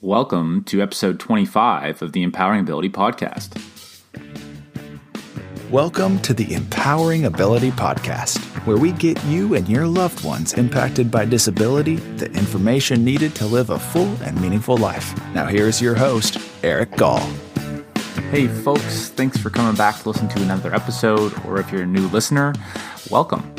Welcome to episode 25 of the Empowering Ability Podcast. Welcome to the Empowering Ability Podcast, where we get you and your loved ones impacted by disability the information needed to live a full and meaningful life. Now here's your host, Eric Gall. Hey folks, thanks for coming back to listen to another episode, or if you're a new listener, welcome.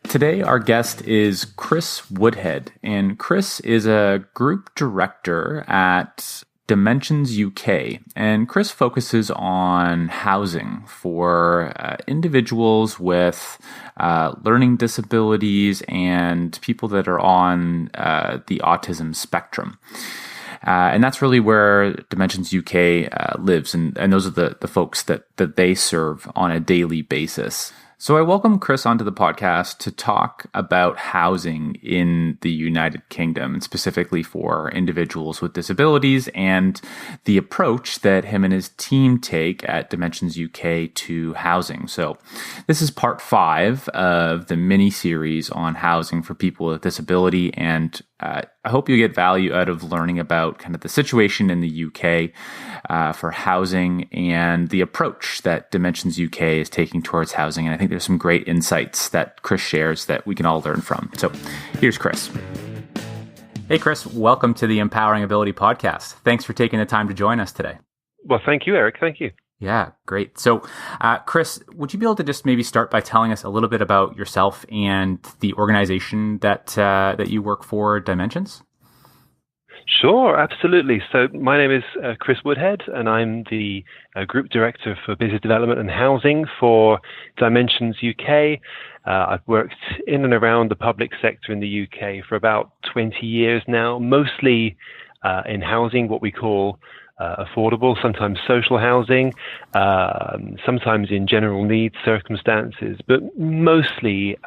Today, our guest is Chris Woodhead, and Chris is a group director at Dimensions UK, and Chris focuses on housing for individuals with learning disabilities and people that are on the autism spectrum. And that's really where Dimensions UK lives, and those are the folks that they serve on a daily basis. So I welcome Chris onto the podcast to talk about housing in the United Kingdom, and specifically for individuals with disabilities and the approach that him and his team take at Dimensions UK to housing. So this is part 5 of the mini-series on housing for people with disability, and I hope you get value out of learning about kind of the situation in the UK for housing and the approach that Dimensions UK is taking towards housing. And I think there's some great insights that Chris shares that we can all learn from. So here's Chris. Hey, Chris, welcome to the Empowering Ability Podcast. Thanks for taking the time to join us today. Well, thank you, Eric. Thank you. Yeah, great. So, Chris, would you be able to just maybe start by telling us a little bit about yourself and the organization that you work for, Dimensions? Sure, absolutely. So my name is Chris Woodhead, and I'm the Group Director for Business Development and Housing for Dimensions UK. I've worked in and around the public sector in the UK for about 20 years now, mostly in housing, what we call affordable, sometimes social housing, sometimes in general needs circumstances, but mostly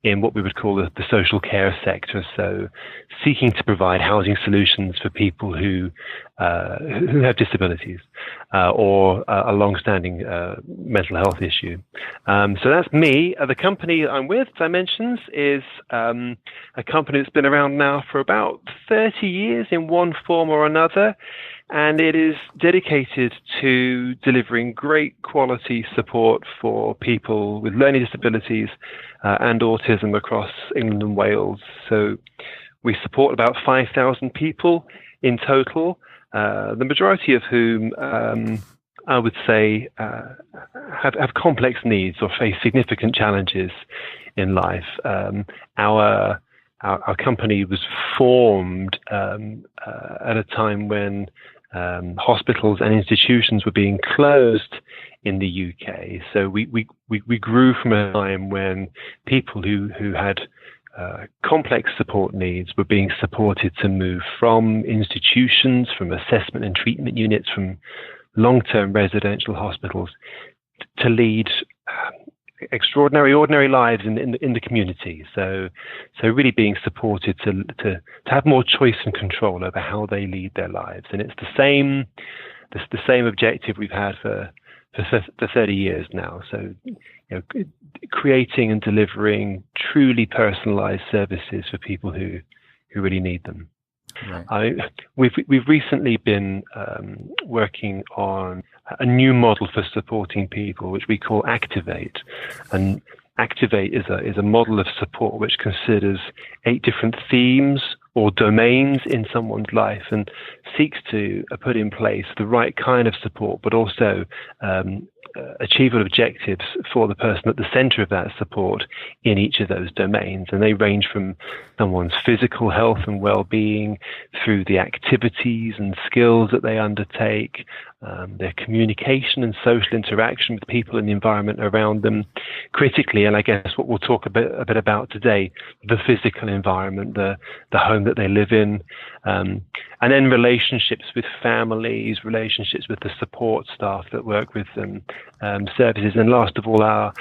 in what we would call the social care sector. So seeking to provide housing solutions for people who have disabilities or a long-standing mental health issue. So that's me. The company I'm with, Dimensions, is a company that's been around now for about 30 years in one form or another. And it is dedicated to delivering great quality support for people with learning disabilities and autism across England and Wales. So we support about 5,000 people in total, the majority of whom I would say have complex needs or face significant challenges in life. Our company was formed at a time when hospitals and institutions were being closed in the UK. So we grew from a time when people who had complex support needs were being supported to move from institutions, from assessment and treatment units, from long-term residential hospitals to lead ordinary lives in the community. So really being supported to have more choice and control over how they lead their lives. And it's the same objective we've had for 30 years now. So creating and delivering truly personalized services for people who really need them. Right. We've recently been working on a new model for supporting people, which we call Activate. And Activate is a model of support which considers 8 different themes or domains in someone's life and seeks to put in place the right kind of support, but also achievable objectives for the person at the center of that support in each of those domains. And they range from someone's physical health and well-being through the activities and skills that they undertake, their communication and social interaction with people and the environment around them. Critically, and I guess what we'll talk a bit about today, the physical environment, the home that they live in, and then relationships with families, relationships with the support staff that work with them, services, and last of all, our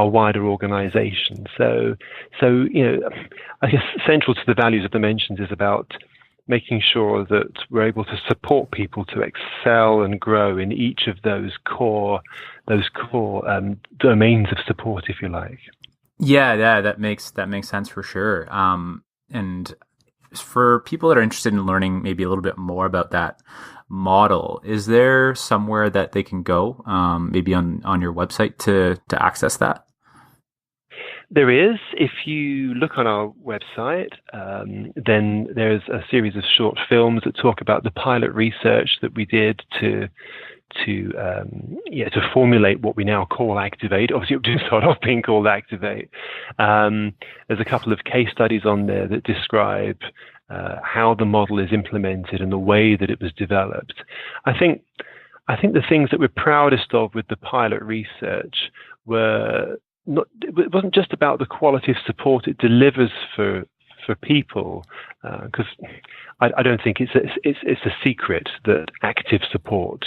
wider organization. So I guess central to the values of Dimensions is about making sure that we're able to support people to excel and grow in each of those core domains of support, if you like. Yeah, that makes sense for sure. And for people that are interested in learning maybe a little bit more about that model, is there somewhere that they can go, maybe on your website to access that? There is. If you look on our website, then there's a series of short films that talk about the pilot research that we did to formulate what we now call Activate. Obviously, it didn't start off being called Activate. There's a couple of case studies on there that describe how the model is implemented and the way that it was developed. I think the things that we're proudest of with the pilot research it wasn't just about the quality of support it delivers for people, because I don't think it's a secret that active support,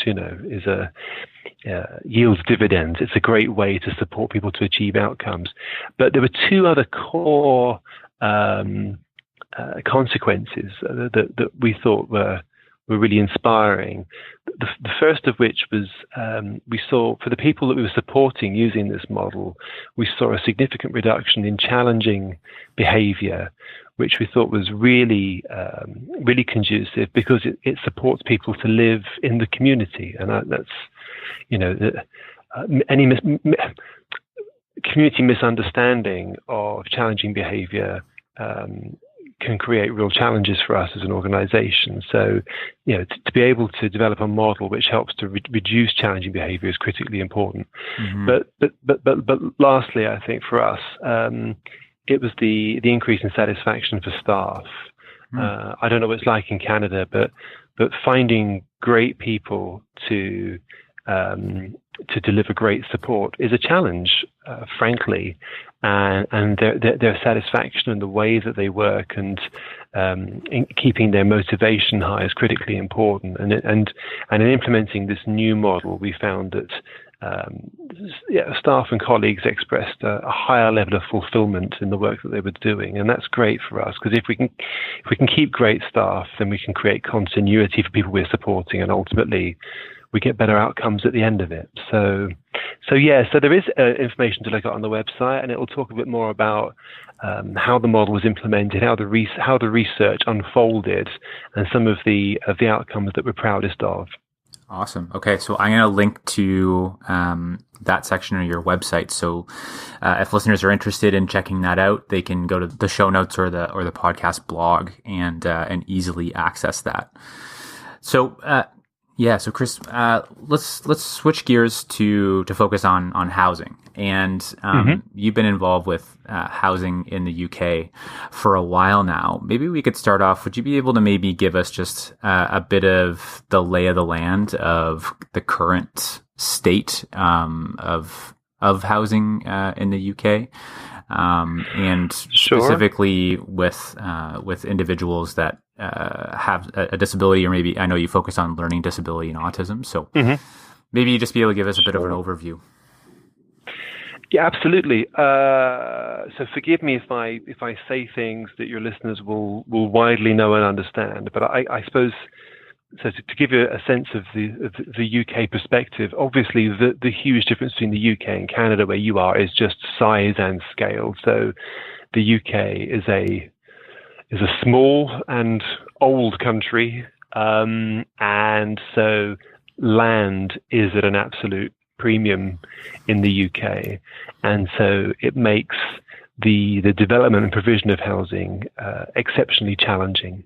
yields dividends. It's a great way to support people to achieve outcomes. But there were two other core consequences that we thought were really inspiring. The first of which was we saw, for the people that we were supporting using this model, we saw a significant reduction in challenging behavior, which we thought was really conducive, because it supports people to live in the community. And that's, any community misunderstanding of challenging behavior can create real challenges for us as an organization. So, to be able to develop a model which helps to reduce challenging behavior is critically important. Mm-hmm. But lastly, I think for us, it was the increase in satisfaction for staff. I don't know what it's like in Canada, but finding great people to deliver great support is a challenge, frankly, and their satisfaction and the way that they work and in keeping their motivation high is critically important. And in implementing this new model, we found that staff and colleagues expressed a higher level of fulfillment in the work that they were doing, and that's great for us, because if we can keep great staff, then we can create continuity for people we're supporting, and ultimately we get better outcomes at the end of it. So there is information to look at on the website, and it will talk a bit more about how the model was implemented, how the research unfolded, and some of the outcomes that we're proudest of. Awesome. Okay, so I'm going to link to that section of your website. So if listeners are interested in checking that out, they can go to the show notes or the podcast blog and easily access that. So so Chris, let's switch gears to focus on housing. And you've been involved with housing in the UK for a while now. Maybe we could start off. Would you be able to maybe give us just a bit of the lay of the land of the current state of housing in the UK, and specifically with individuals that have a disability, or maybe I know you focus on learning disability and autism. So maybe you just be able to give us a bit of an overview. Yeah, absolutely. So forgive me if I say things that your listeners will widely know and understand. But I suppose, so to give you a sense of the UK perspective, obviously the huge difference between the UK and Canada, where you are, is just size and scale. So the UK is a small and old country, and so land is at an absolute premium in the UK, and so it makes the development and provision of housing exceptionally challenging.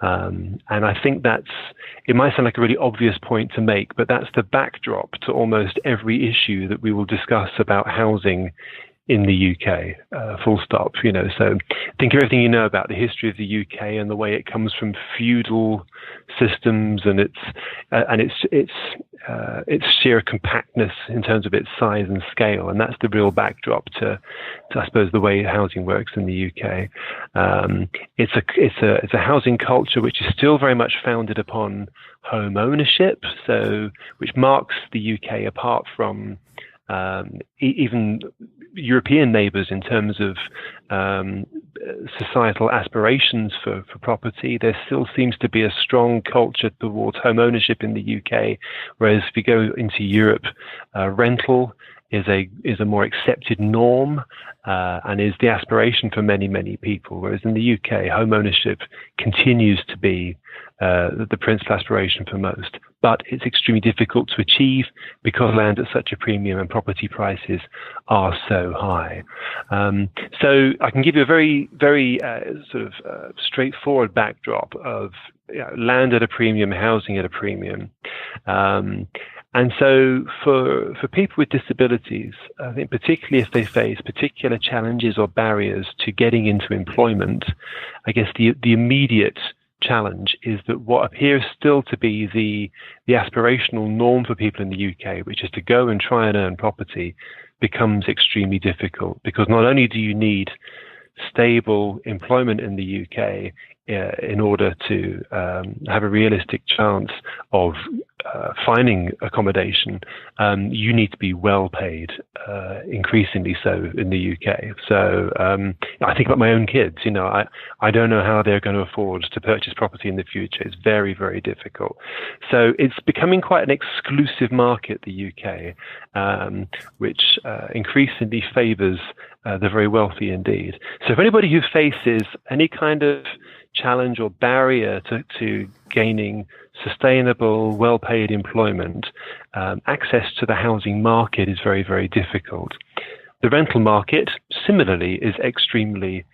And I think it might sound like a really obvious point to make, but that's the backdrop to almost every issue that we will discuss about housing in the UK, full stop. So think of everything you know about the history of the UK and the way it comes from feudal systems, and its sheer compactness in terms of its size and scale, and that's the real backdrop to I suppose the way housing works in the UK. It's a housing culture which is still very much founded upon home ownership, so which marks the UK apart from even European neighbours in terms of societal aspirations for property. There still seems to be a strong culture towards home ownership in the UK, whereas if you go into Europe, rental is a more accepted norm and is the aspiration for many people. Whereas in the UK, home ownership continues to be the principal aspiration for most, but it's extremely difficult to achieve because land at such a premium and property prices are so high. So I can give you a very straightforward backdrop of land at a premium, housing at a premium. And so for people with disabilities, I think particularly if they face particular challenges or barriers to getting into employment, I guess the immediate challenge is that what appears still to be the aspirational norm for people in the UK, which is to go and try and earn property, becomes extremely difficult, because not only do you need stable employment in the UK in order to have a realistic chance of finding accommodation, you need to be well paid, increasingly so in the UK. So I think about my own kids. I don't know how they're going to afford to purchase property in the future. It's very, very difficult. So it's becoming quite an exclusive market, the UK, which increasingly favours the very wealthy indeed. So if anybody who faces any kind of challenge or barrier to gaining sustainable, well-paid employment, access to the housing market is very, very difficult. The rental market, similarly, is extremely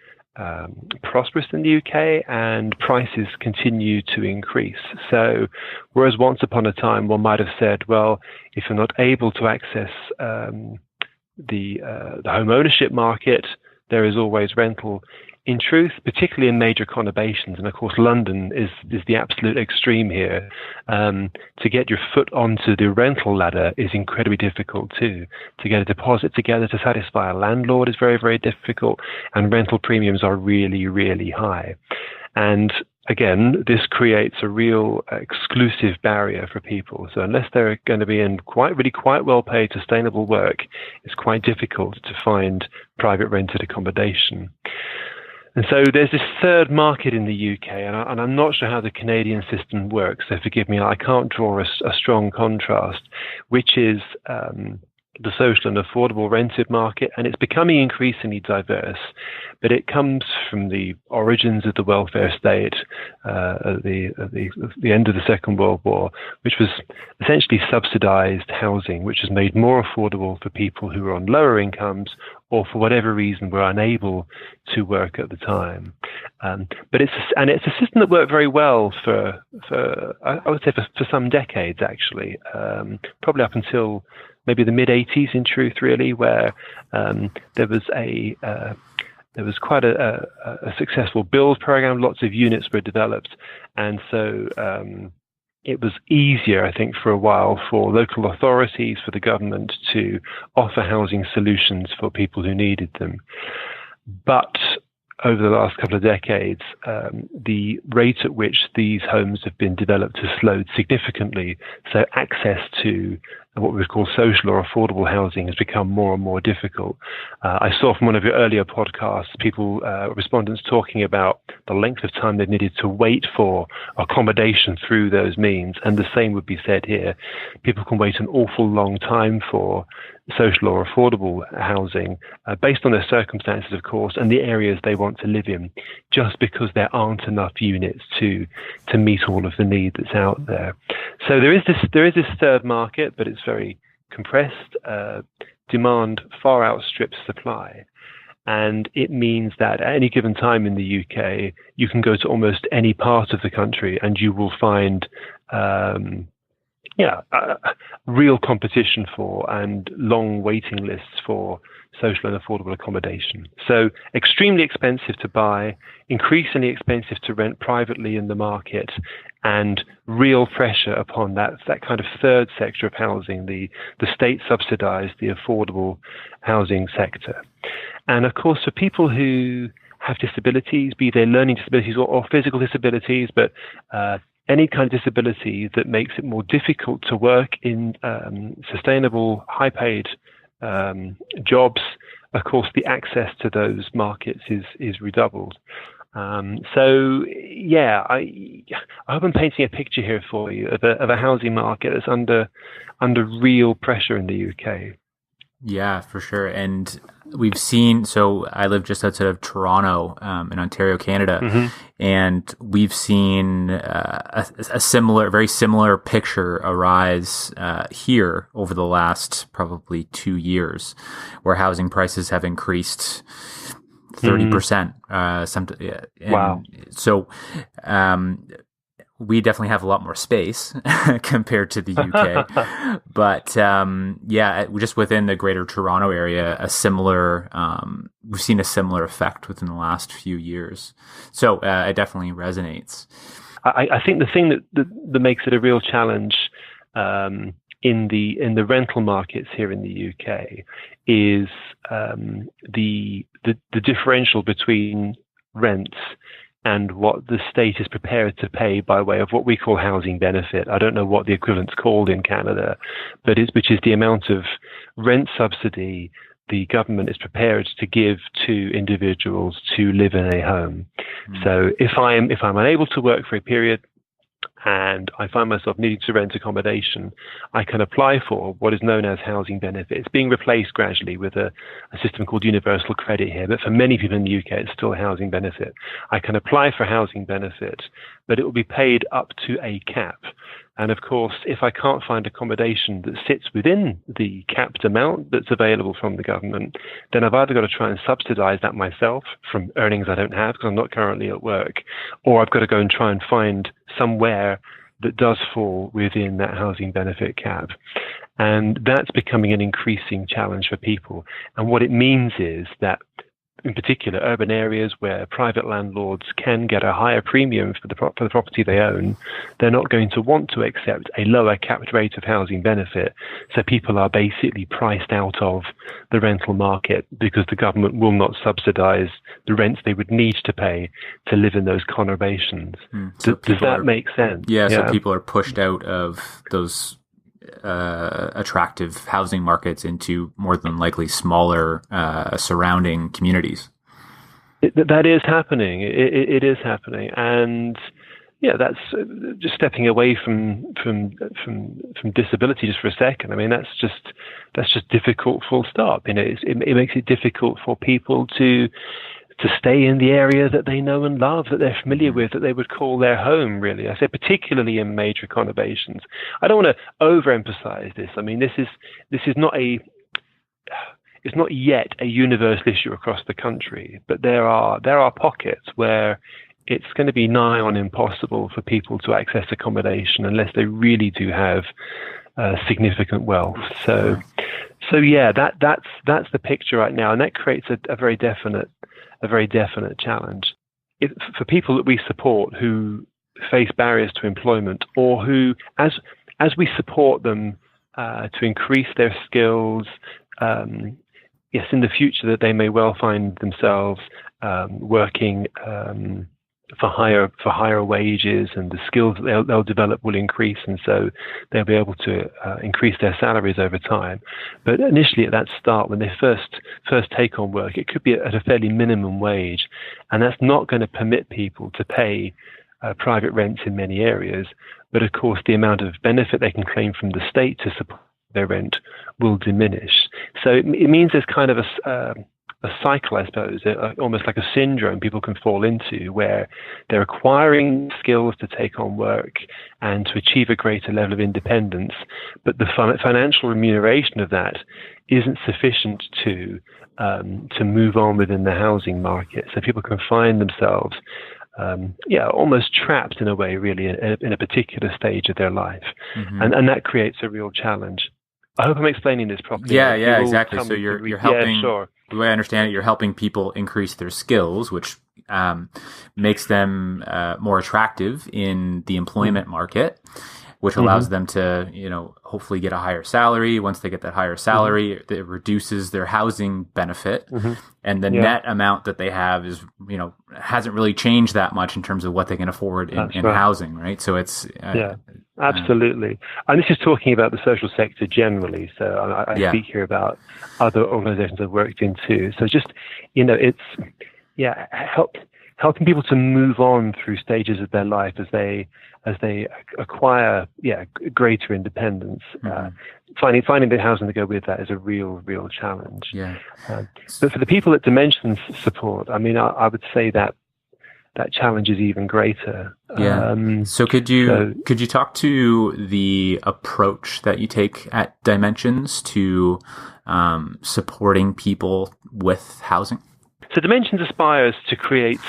prosperous in the UK, and prices continue to increase. So whereas once upon a time one might have said, well, if you're not able to access the home ownership market, there is always rental. In truth, particularly in major conurbations, and of course London is the absolute extreme here, to get your foot onto the rental ladder is incredibly difficult too. To get a deposit together to satisfy a landlord is very, very difficult, and rental premiums are really, really high. And again, this creates a real exclusive barrier for people. So unless they're going to be in quite well paid, sustainable work, it's quite difficult to find private rented accommodation. And so there's this third market in the UK, and I'm not sure how the Canadian system works, so forgive me, I can't draw a strong contrast, which is the social and affordable rented market, and it's becoming increasingly diverse, but it comes from the origins of the welfare state at the end of the Second World War, which was essentially subsidized housing, which was made more affordable for people who were on lower incomes or for whatever reason were unable to work at the time. But it's a system that worked very well for I would say for some decades actually, probably up until maybe the mid-'80s in truth, really, where there was quite a successful build program. Lots of units were developed, and so it was easier, I think, for a while for local authorities, for the government to offer housing solutions for people who needed them. But over the last couple of decades, the rate at which these homes have been developed has slowed significantly. So access to what we call social or affordable housing has become more and more difficult. I saw from one of your earlier podcasts, respondents talking about the length of time they've needed to wait for accommodation through those means. And the same would be said here. People can wait an awful long time for social or affordable housing, based on their circumstances, of course, and the areas they want to live in, just because there aren't enough units to meet all of the need that's out there. So there is this third market, but it's very compressed. Demand far outstrips supply. And it means that at any given time in the UK, you can go to almost any part of the country and you will find real competition for and long waiting lists for social and affordable accommodation. So extremely expensive to buy, increasingly expensive to rent privately in the market, and real pressure upon that kind of third sector of housing, the state subsidized, the affordable housing sector. And of course, for people who have disabilities, be they learning disabilities or physical disabilities, but any kind of disability that makes it more difficult to work in sustainable, high-paid jobs, of course, the access to those markets is redoubled. So, yeah, I hope I'm painting a picture here for you of a housing market that's under real pressure in the UK. Yeah, for sure. And we've seen, so I live just outside of Toronto, in Ontario, Canada, and we've seen a similar, very similar picture arise here over the last probably 2 years, where housing prices have increased 30%. Wow. So, we definitely have a lot more space compared to the UK, but just within the Greater Toronto area, we've seen a similar effect within the last few years. So it definitely resonates. I think the thing that makes it a real challenge in the rental markets here in the UK is the differential between rents and what the state is prepared to pay by way of what we call housing benefit. I don't know what the equivalent's called in Canada, which is the amount of rent subsidy the government is prepared to give to individuals to live in a home. So if I'm unable to work for a period and I find myself needing to rent accommodation, I can apply for what is known as housing benefit. It's being replaced gradually with a system called universal credit here, but for many people in the UK, it's still a housing benefit. I can apply for housing benefit, but it will be paid up to a cap. And of course, if I can't find accommodation that sits within the capped amount that's available from the government, then I've either got to try and subsidize that myself from earnings I don't have because I'm not currently at work, or I've got to go and try and find somewhere that does fall within that housing benefit cap. And that's becoming an increasing challenge for people. And what it means is that in particular, urban areas where private landlords can get a higher premium for the property they own, they're not going to want to accept a lower capped rate of housing benefit. So people are basically priced out of the rental market because the government will not subsidize the rents they would need to pay to live in those conurbations. Does that make sense? Yeah, so people are pushed out of those attractive housing markets into more than likely smaller surrounding communities. That is happening. It is happening, and that's just stepping away from disability just for a second. I mean, that's just difficult. Full stop. It makes it difficult for people to stay in the area that they know and love, that they're familiar with, that they would call their home, really. I say particularly in major conurbations. I don't want to overemphasize this. I mean, this is not it's not yet a universal issue across the country, but there are pockets where it's going to be nigh on impossible for people to access accommodation unless they really do have significant wealth. So that's the picture right now, and that creates a very definite challenge. For people that we support who face barriers to employment, or who, as we support them to increase their skills, in the future that they may well find themselves working for higher wages, and the skills that they'll develop will increase, and so they'll be able to increase their salaries over time. But initially, at that start, when they first take on work, it could be at a fairly minimum wage, and that's not going to permit people to pay private rents in many areas. But of course, the amount of benefit they can claim from the state to support their rent will diminish. So it means there's kind of a cycle, I suppose, almost like a syndrome people can fall into, where they're acquiring skills to take on work and to achieve a greater level of independence, but the financial remuneration of that isn't sufficient to move on within the housing market. So people can find themselves almost trapped in a way, really, in a particular stage of their life. And that creates a real challenge. I hope I'm explaining this properly. Yeah, exactly. So you're helping, the way I understand it, you're helping people increase their skills, which makes them more attractive in the employment market, which allows them to, hopefully get a higher salary. Once they get that higher salary, it reduces their housing benefit. And the net amount that they have is, hasn't really changed that much in terms of what they can afford in housing, right? So it's... Absolutely. And this is talking about the social sector generally. So I speak here about other organizations I've worked in too. So just, helping people to move on through stages of their life as they acquire greater independence. Finding the housing to go with that is a real challenge. Yeah. But for the people that dimensions support, I mean, I would say that challenge is even greater. Yeah. So could you talk to the approach that you take at Dimensions to supporting people with housing? So Dimensions aspires to create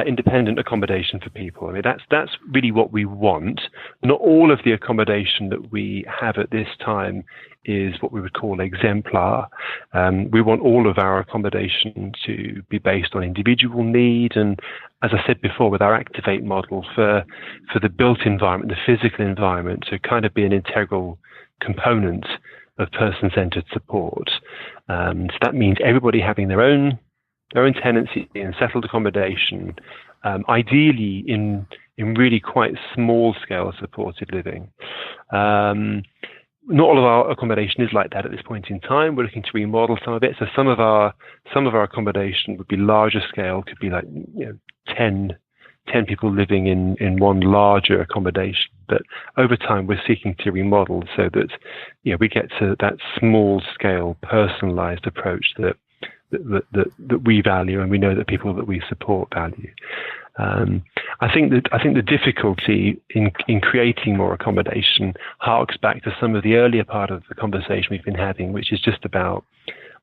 independent accommodation for people. I mean, that's really what we want. Not all of the accommodation that we have at this time is what we would call exemplar. We want all of our accommodation to be based on individual need, and as I said before, with our Activate model for the built environment, the physical environment, to kind of be an integral component of person-centered support. So that means everybody having their own tenancy in settled accommodation, ideally in really quite small scale supported living. Not all of our accommodation is like that at this point in time. We're looking to remodel some of it. So some of our accommodation would be larger scale, could be like 10 people living in one larger accommodation. But over time, we're seeking to remodel so that we get to that small scale, personalized approach that we value, and we know that people that we support value. I think the difficulty in creating more accommodation harks back to some of the earlier part of the conversation we've been having, which is just about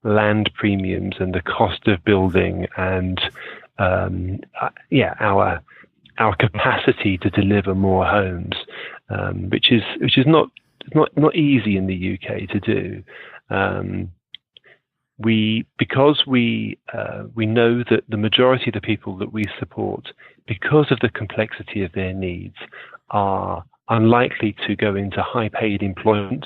land premiums and the cost of building, and our capacity to deliver more homes, which is not easy in the UK to do. Because we know that the majority of the people that we support, because of the complexity of their needs, are unlikely to go into high-paid employment.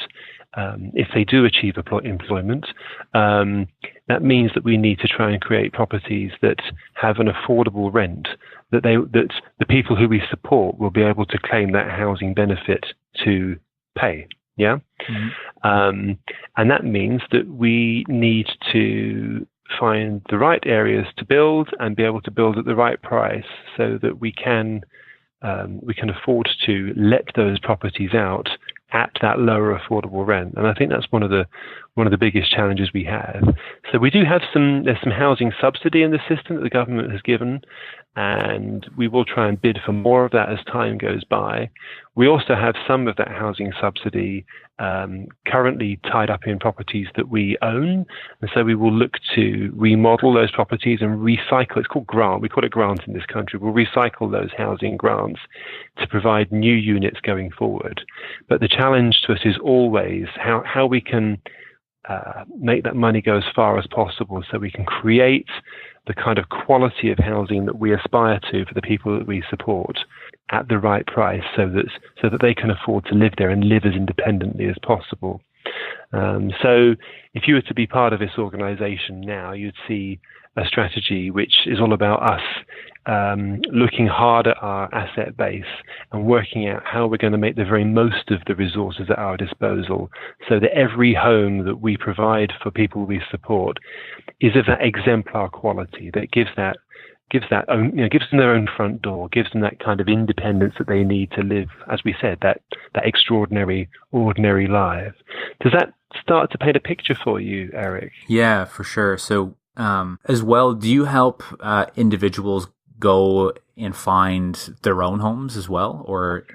If they do achieve employment, that means that we need to try and create properties that have an affordable rent, that the people who we support will be able to claim that housing benefit to pay. Yeah. Mm-hmm. And that means that we need to find the right areas to build and be able to build at the right price, so that we can afford to let those properties out at that lower affordable rent. And I think that's one of the biggest challenges we have. So we do have there's some housing subsidy in the system that the government has given, and we will try and bid for more of that as time goes by. We also have some of that housing subsidy currently tied up in properties that we own, and so we will look to remodel those properties and recycle. It's called grant. We call it grants in this country. We'll recycle those housing grants to provide new units going forward. But the challenge to us is always how we can make that money go as far as possible, so we can create the kind of quality of housing that we aspire to for the people that we support at the right price, so that they can afford to live there and live as independently as possible. So if you were to be part of this organization now, you'd see a strategy which is all about us looking hard at our asset base and working out how we're going to make the very most of the resources at our disposal, so that every home that we provide for people we support is of that exemplar quality, that gives them their own front door, gives them that kind of independence that they need to live, as we said, that extraordinary, ordinary life. Does that start to paint a picture for you, Eric? Yeah, for sure. So as well, do you help individuals go and find their own homes as well, or?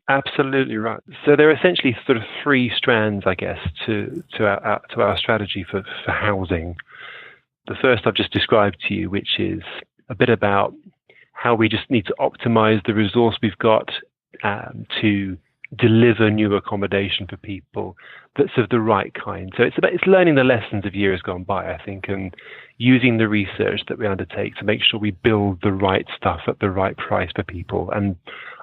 Absolutely right. So there are essentially sort of three strands, I guess, to our strategy for housing. The first I've just described to you, which is a bit about how we just need to optimize the resource we've got to deliver new accommodation for people that's of the right kind. So it's learning the lessons of years gone by, I think, and using the research that we undertake to make sure we build the right stuff at the right price for people. And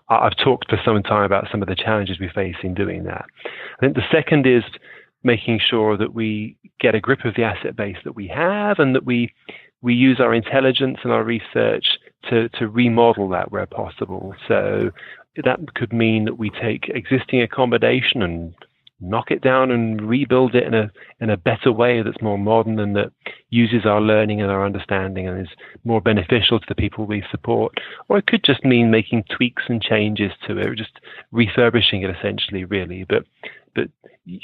I've talked for some time about some of the challenges we face in doing that. I think the second is making sure that we get a grip of the asset base that we have, and that we use our intelligence and our research to remodel that where possible. So that could mean that we take existing accommodation and knock it down and rebuild it in a better way that's more modern and that uses our learning and our understanding and is more beneficial to the people we support. Or it could just mean making tweaks and changes to it, or just refurbishing it essentially, really. But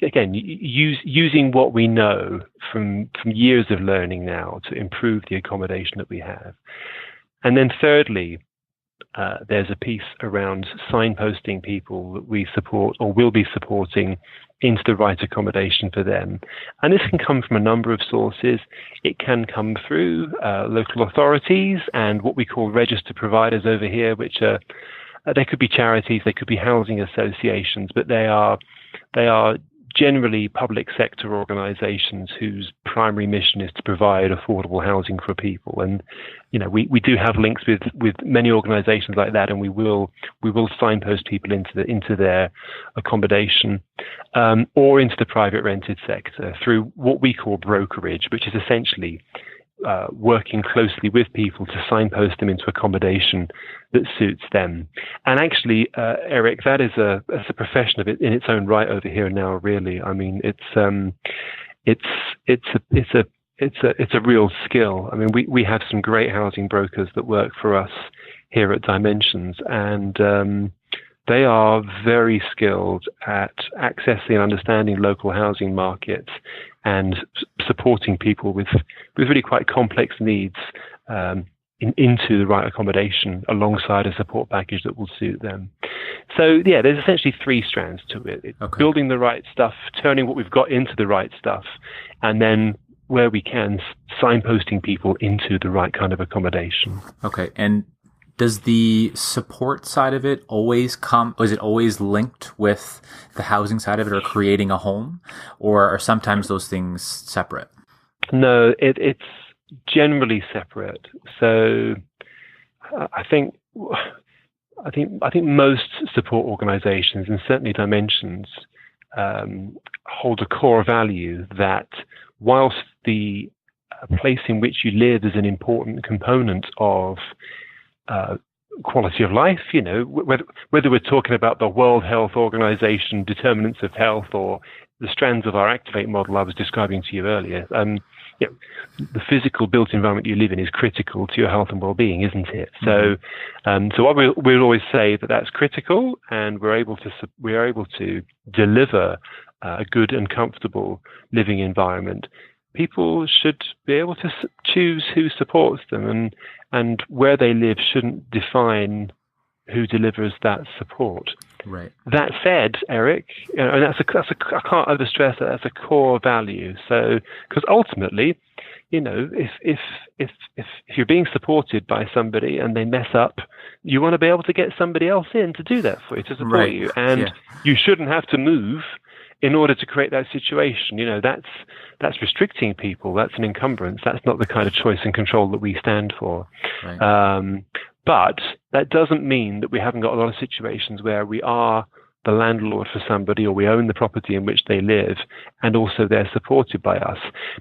again, using what we know from years of learning now to improve the accommodation that we have. And then thirdly, there's a piece around signposting people that we support or will be supporting into the right accommodation for them. And this can come from a number of sources. It can come through local authorities and what we call registered providers over here, which are they could be charities, they could be housing associations, but they are generally public sector organizations whose primary mission is to provide affordable housing for people. And we do have links with many organizations like that, and we will signpost people into their accommodation or into the private rented sector through what we call brokerage, which is essentially working closely with people to signpost them into accommodation that suits them. And actually, Eric, that is a profession of it in its own right over here now. Really, I mean, it's a real skill. I mean, we have some great housing brokers that work for us here at Dimensions, and they are very skilled at accessing and understanding local housing markets and supporting people with really quite complex needs into the right accommodation alongside a support package that will suit them. So yeah, there's essentially three strands to it. It's building the right stuff, turning what we've got into the right stuff, and then where we can, signposting people into the right kind of accommodation. Okay, and does the support side of it always come, or is it always linked with the housing side of it or creating a home, or are sometimes those things separate? No, it's generally separate. So I think most support organizations, and certainly Dimensions, hold a core value that whilst the place in which you live is an important component of quality of life, whether we're talking about the World Health Organization determinants of health or the strands of our Activate model I was describing to you earlier, the physical built environment you live in is critical to your health and well-being, isn't it? Mm-hmm. So what we'll always say that's critical, and we're able to deliver a good and comfortable living environment. People should be able to choose who supports them, and where they live shouldn't define who delivers that support. Right. That said, Eric, and I can't overstress that that's a core value. So, because ultimately, if you're being supported by somebody and they mess up, you want to be able to get somebody else in to do that for you, to support you, and you shouldn't have to move in order to create that situation. That's restricting people. That's an encumbrance. That's not the kind of choice and control that we stand for. Right. But that doesn't mean that we haven't got a lot of situations where we are the landlord for somebody, or we own the property in which they live, and also they're supported by us.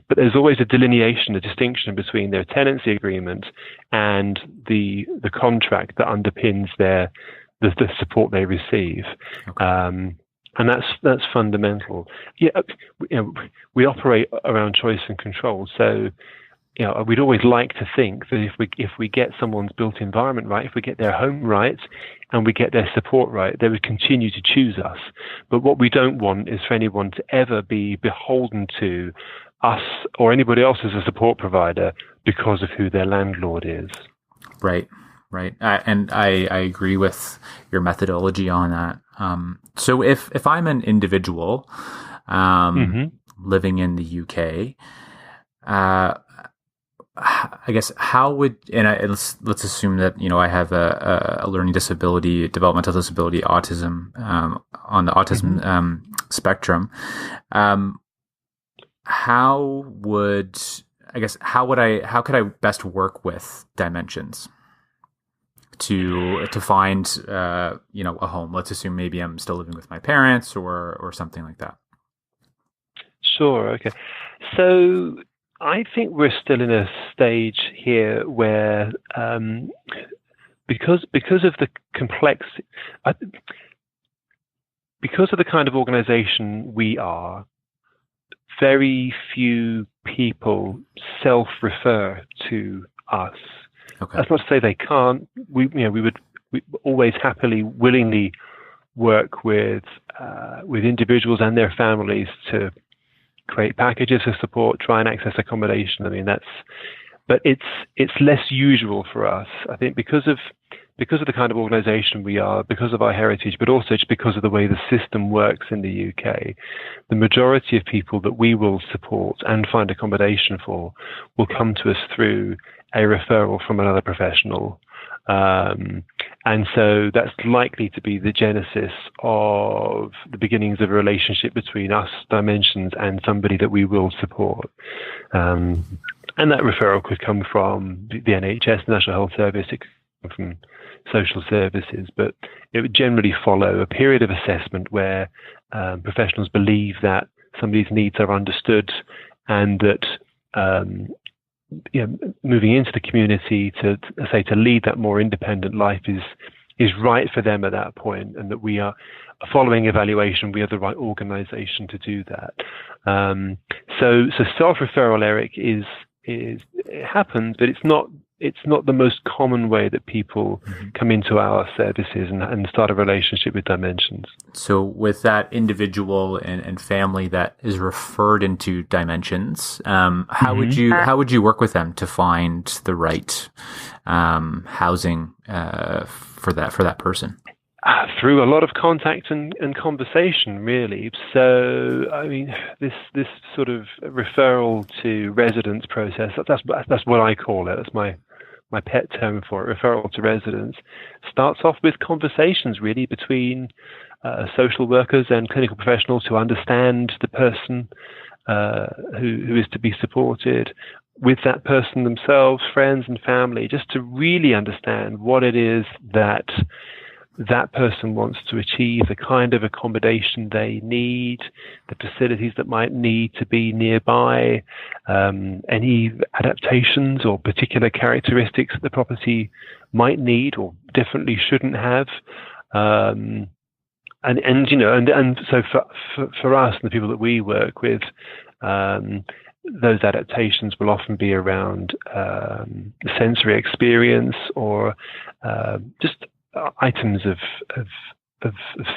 But there's always a delineation, a distinction between their tenancy agreement and the contract that underpins the support they receive. Okay. And that's fundamental. We operate around choice and control. So, we'd always like to think that if we get someone's built environment right, if we get their home right, and we get their support right, they would continue to choose us. But what we don't want is for anyone to ever be beholden to us or anybody else as a support provider because of who their landlord is. Right. And I agree with your methodology on that. So if I'm an individual living in the UK, I guess how would, let's assume that, I have a learning disability, developmental disability, autism, on the autism spectrum. How could I best work with Dimensions to find, a home? Let's assume maybe I'm still living with my parents or something like that. Sure. Okay. So I think we're still in a stage here where, because of the complexity, because of the kind of organization we are, very few people self-refer to us. Okay. That's not to say they can't. We always happily, willingly work with individuals and their families to create packages of support, try and access accommodation. I mean, but it's less usual for us. I think because of the kind of organization we are, because of our heritage, but also just because of the way the system works in the UK, the majority of people that we will support and find accommodation for will come to us through a referral from another professional. And so that's likely to be the genesis of the beginnings of a relationship between us, Dimensions, and somebody that we will support. And that referral could come from the NHS, the National Health Service, it could come from social services, but it would generally follow a period of assessment where professionals believe that somebody's needs are understood and that moving into the community to lead that more independent life is right for them at that point, and that we are following evaluation, we are the right organization to do that. So self-referral, Eric, it happens, but it's not the most common way that people come into our services and start a relationship with Dimensions. So with that individual and family that is referred into Dimensions, how would you work with them to find the right housing for that person? Through a lot of contact and conversation, really. So, I mean, this sort of referral to residence process, that's what I call it. That's my pet term for it. Referral to residence starts off with conversations, really, between social workers and clinical professionals who understand the person who is to be supported, with that person themselves, friends and family, just to really understand what it is that person wants to achieve, the kind of accommodation they need, the facilities that might need to be nearby, any adaptations or particular characteristics that the property might need or definitely shouldn't have. And so for us and the people that we work with, those adaptations will often be around sensory experience or just items of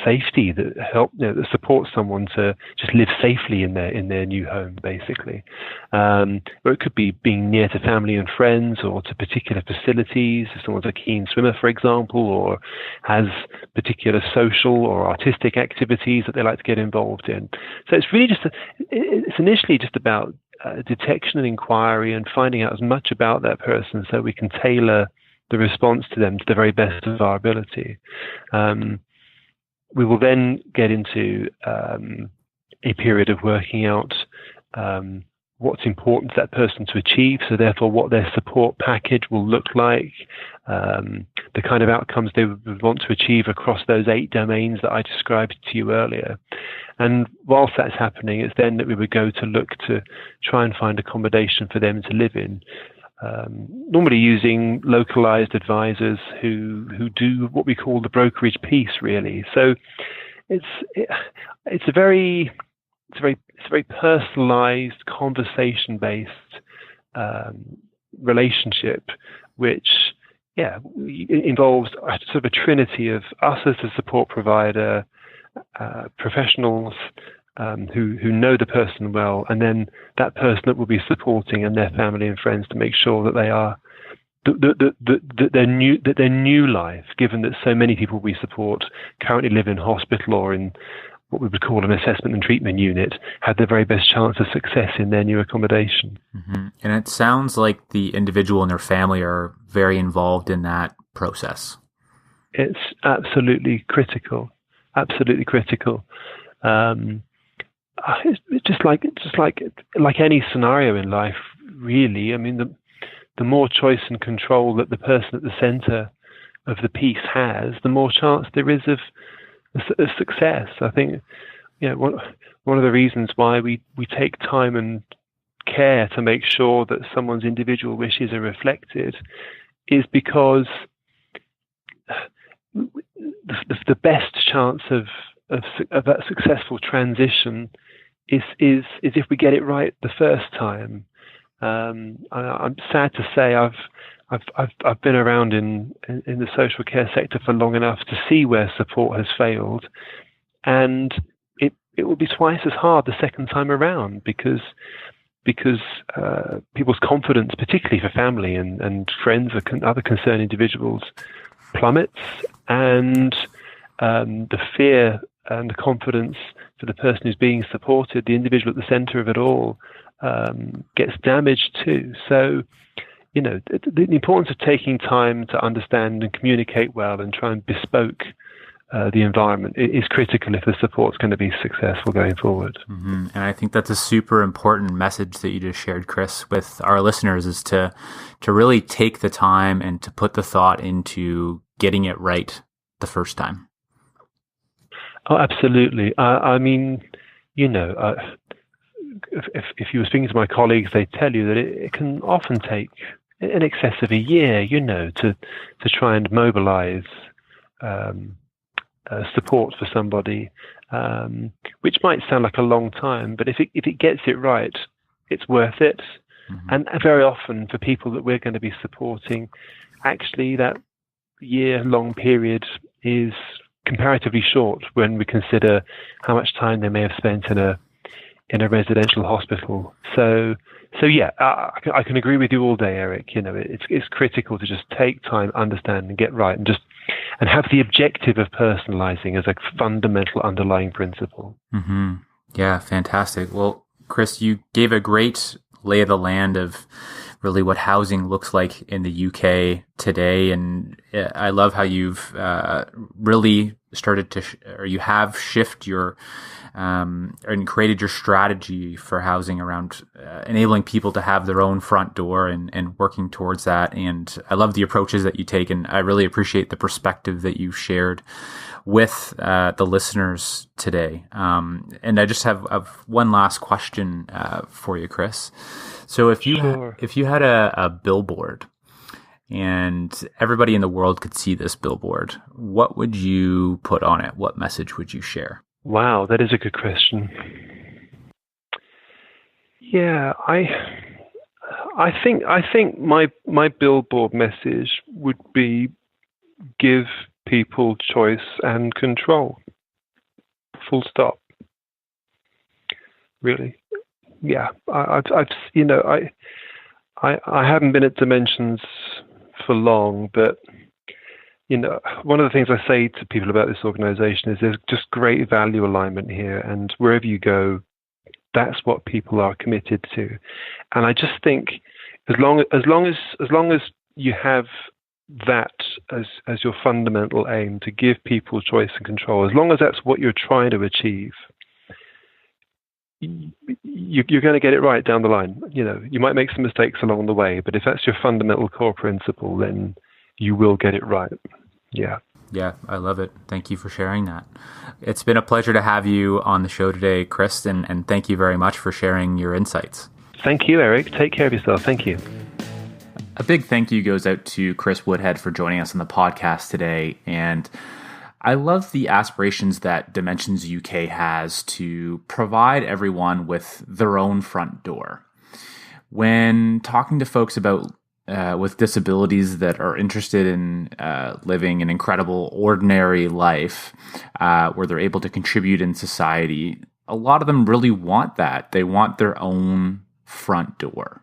safety that help, that support someone to just live safely in their new home, basically. Or it could be being near to family and friends, or to particular facilities. If someone's a keen swimmer, for example, or has particular social or artistic activities that they like to get involved in. So it's really it's initially just about detection and inquiry and finding out as much about that person so we can tailor the response to them to the very best of our ability. We will then get into a period of working out what's important to that person to achieve, so therefore what their support package will look like, the kind of outcomes they would want to achieve across those 8 domains that I described to you earlier. And whilst that's happening, it's then that we would go to look to try and find accommodation for them to live in. Normally using localized advisors who do what we call the brokerage piece, really. So it's a very personalized, conversation-based relationship, which involves sort of a trinity of us as a support provider, professionals who know the person well, and then that person that will be supporting and their family and friends to make sure that they are that their new life, given that so many people we support currently live in hospital or in what we would call an assessment and treatment unit, have the very best chance of success in their new accommodation. Mm-hmm. And it sounds like the individual and their family are very involved in that process. It's absolutely critical. Absolutely critical. It's just like any scenario in life, really. I mean, the more choice and control that the person at the center of the piece has, the more chance there is of success. I think, one of the reasons why we take time and care to make sure that someone's individual wishes are reflected is because the best chance of of that successful transition is if we get it right the first time. I'm sad to say I've been around in the social care sector for long enough to see where support has failed, and it will be twice as hard the second time around because people's confidence, particularly for family and friends or other concerned individuals, plummets, and the fear and the confidence for the person who's being supported, the individual at the center of it all, gets damaged too. So, the importance of taking time to understand and communicate well and try and bespoke the environment is critical if the support's going to be successful going forward. Mm-hmm. And I think that's a super important message that you just shared, Chris, with our listeners, is to really take the time and to put the thought into getting it right the first time. Oh, absolutely. I mean, if you were speaking to my colleagues, they tell you that it can often take in excess of a year, to try and mobilize support for somebody, which might sound like a long time, but if it gets it right, it's worth it. Mm-hmm. And very often for people that we're going to be supporting, actually that year-long period is comparatively short when we consider how much time they may have spent in a residential hospital. So yeah, I can agree with you all day, Eric. It's critical to just take time, understand, and get right, and have the objective of personalizing as a fundamental underlying principle. Mm-hmm. Yeah, fantastic. Well, Chris, you gave a great lay of the land of really what housing looks like in the UK today. And I love how you've really started to, or you have shift your, and created your strategy for housing around enabling people to have their own front door and working towards that. And I love the approaches that you take, and I really appreciate the perspective that you've shared with the listeners today. And I just have one last question for you, Chris. So if you had a billboard and everybody in the world could see this billboard, what would you put on it? What message would you share? Wow, that is a good question. Yeah, I think my billboard message would be give people choice and control. Full stop. Really. Yeah, I haven't been at Dimensions for long, but one of the things I say to people about this organization is there's just great value alignment here, and wherever you go, that's what people are committed to. And I just think as long as you have that as your fundamental aim, to give people choice and control, as long as that's what you're trying to achieve, you're going to get it right down the line. You might make some mistakes along the way, but if that's your fundamental core principle, then you will get it right. Yeah. Yeah, I love it. Thank you for sharing that. It's been a pleasure to have you on the show today, Chris, and thank you very much for sharing your insights. Thank you, Eric. Take care of yourself. Thank you. A big thank you goes out to Chris Woodhead for joining us on the podcast today. And I love the aspirations that Dimensions UK has to provide everyone with their own front door. When talking to folks about with disabilities that are interested in living an incredible, ordinary life where they're able to contribute in society, a lot of them really want that. They want their own front door.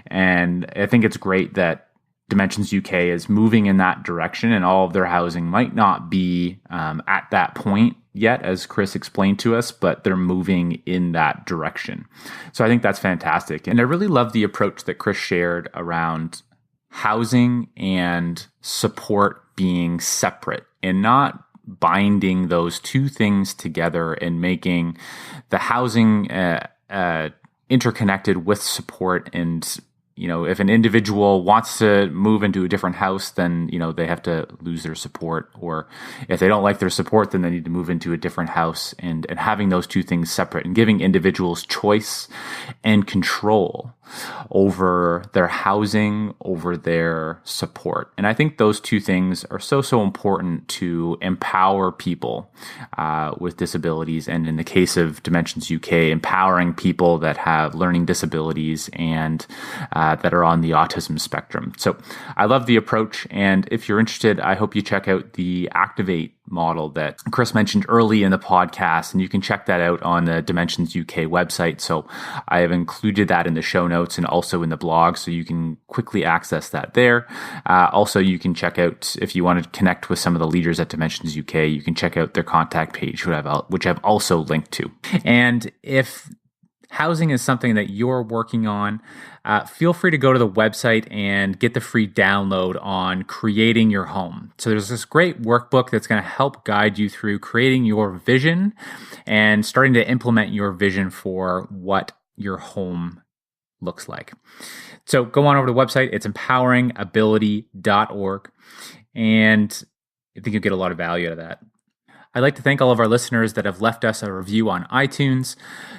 And I think it's great that Dimensions UK is moving in that direction, and all of their housing might not be at that point yet, as Chris explained to us, but they're moving in that direction. So I think that's fantastic. And I really love the approach that Chris shared around housing and support being separate and not binding those two things together and making the housing interconnected with support. And if an individual wants to move into a different house, then, they have to lose their support. Or if they don't like their support, then they need to move into a different house, and having those two things separate and giving individuals choice and control over their housing, over their support. And I think those two things are so important to empower people with disabilities. And in the case of Dimensions UK, empowering people that have learning disabilities and that are on the autism spectrum. So I love the approach. And if you're interested, I hope you check out the Activate model that Chris mentioned early in the podcast, and you can check that out on the Dimensions UK website. So I have included that in the show notes and also in the blog, so you can quickly access that there. Also, you can check out, if you want to connect with some of the leaders at Dimensions UK, you can check out their contact page, which I've also linked to. And if housing is something that you're working on, feel free to go to the website and get the free download on creating your home. So there's this great workbook that's going to help guide you through creating your vision and starting to implement your vision for what your home looks like. So go on over to the website. It's empoweringability.org. And I think you'll get a lot of value out of that. I'd like to thank all of our listeners that have left us a review on iTunes.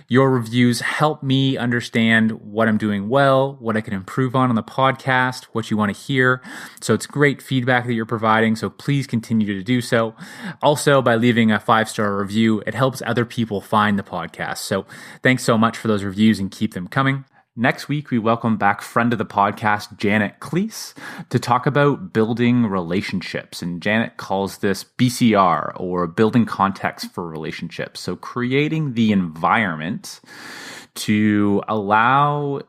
Your reviews help me understand what I'm doing well, what I can improve on the podcast, what you want to hear. So it's great feedback that you're providing, so please continue to do so. Also, by leaving a 5-star review, it helps other people find the podcast. So thanks so much for those reviews and keep them coming. Next week, we welcome back friend of the podcast, Janet Cleese, to talk about building relationships. And Janet calls this BCR, or building context for relationships. So creating the environment to allow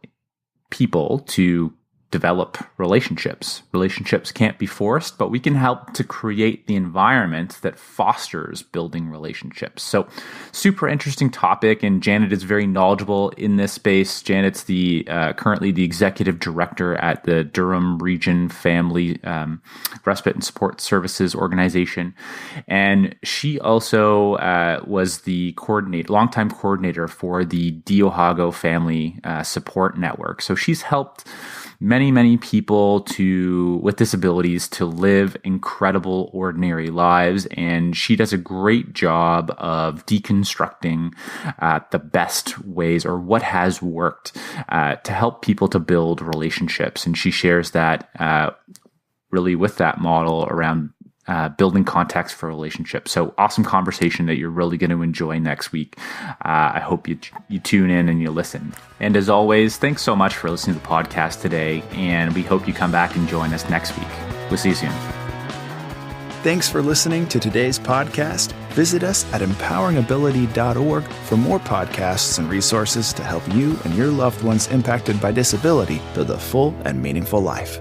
people to develop relationships. Relationships can't be forced, but we can help to create the environment that fosters building relationships. So super interesting topic, and Janet is very knowledgeable in this space. Janet's currently the executive director at the Durham Region Family Respite and Support Services Organization. And she also was the longtime coordinator for the Diohago Family Support Network. So she's helped many people with disabilities to live incredible, ordinary lives. And she does a great job of deconstructing the best ways, or what has worked, to help people to build relationships. And she shares that really with that model around building context for relationships. So awesome conversation that you're really going to enjoy next week. I hope you tune in and you listen. And as always, thanks so much for listening to the podcast today. And we hope you come back and join us next week. We'll see you soon. Thanks for listening to today's podcast. Visit us at empoweringability.org for more podcasts and resources to help you and your loved ones impacted by disability build a full and meaningful life.